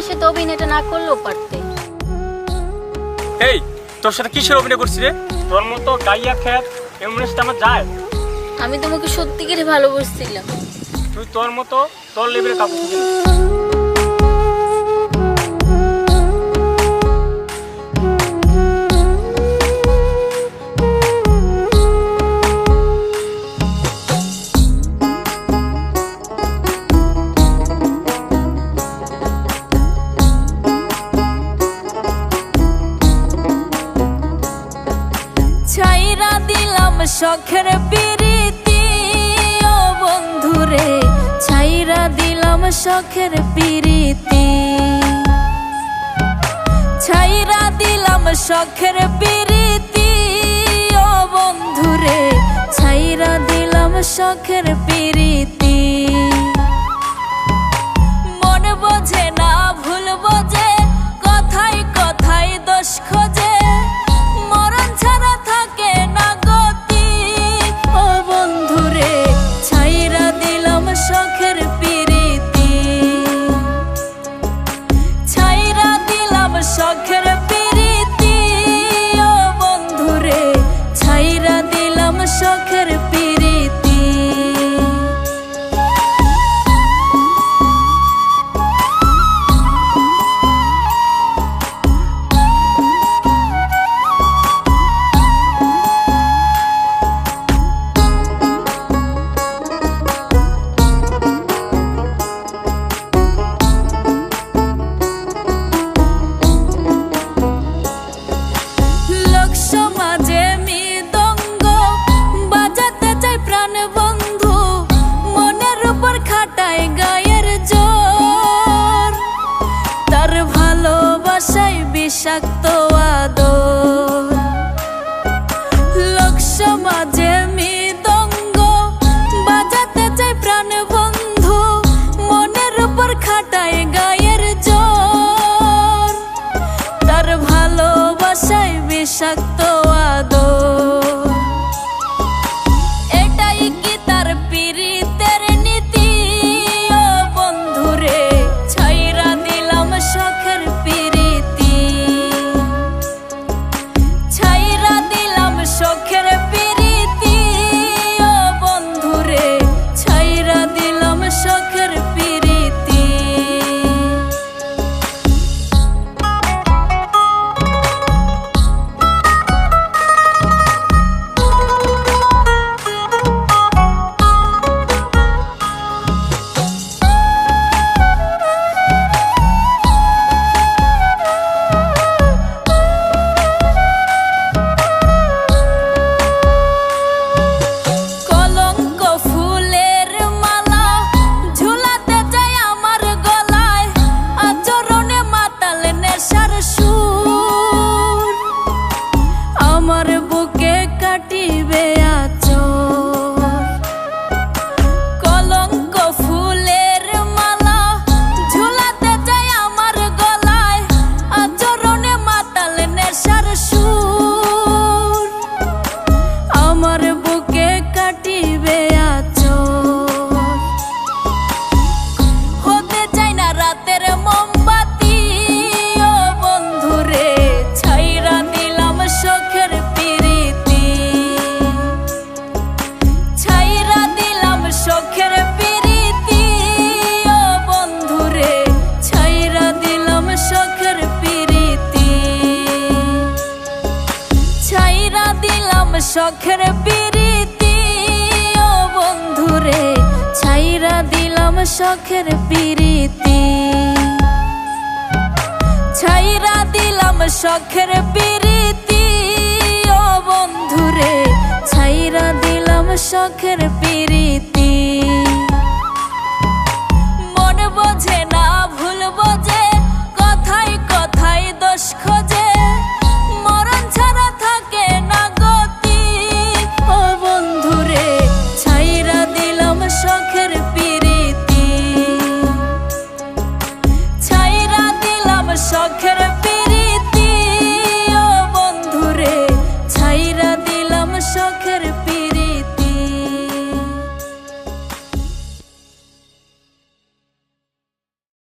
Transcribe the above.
আমার সাথে অভিনয়টা না করলেও পারতে। এই তোর সাথে কিসের অভিনয় করছিস রে? তোর মতো গাইয়া খেত এমনিতে আমার যায়? আমি তোমাকে সত্যিকারে ভালোবাসছিলাম। তুই তোর মতো তোর লেভেলে কাপড় খুঁজে ছাইরা দিলাম শখের পিরিতি ও বন্ধুরে, ছাইরা দিলাম শখের পিরিতি, ছাইরা দিলাম শখের পিরিতি ও বন্ধুরে, ছাইরা দিলাম শখের পিরিতি। মন বোঝে না ভুল বোঝে, কথায় কথায় দোষ খোঁজে, মরণ ছাড়া থাকে না গতি ও বন্ধুরে, ছাইরা দিলাম শখের পিরিতি, ছাইরা দিলাম শখের পিরিতি ও বন্ধুরে, ছাইরা দিলাম শখের পিরিতি। সমাজে মৃদঙ্গ বাজাতে চাই প্রাণ বন্ধু, মনের উপর খাটায় গায়ের জোর, তার ভালোবাসায় বিষাক্ত আদর। লোক সমাজে মৃদঙ্গ বাজাতে চাই প্রাণ বন্ধু, মনের উপর খাটায় গায়ের জোর, তার ভালোবাসায় বিষাক্ত আদর। এটাই কি তার পিরিতের নীতি ও বন্ধুরে, ছাইরা দিলাম শখের পিরিতি, ছাইরা দিলাম শখের পিরিতি ও বন্ধুরে, ছাইরা দিলাম শখের পিরিতি। শখের পিরিতি ও বন্ধুরে, ছাইরা দিলাম শখের পিরিতি, ছাইরা দিলাম শখের পিরিতি ও বন্ধুরে, ছাইরা দিলাম শখের পিরিতি।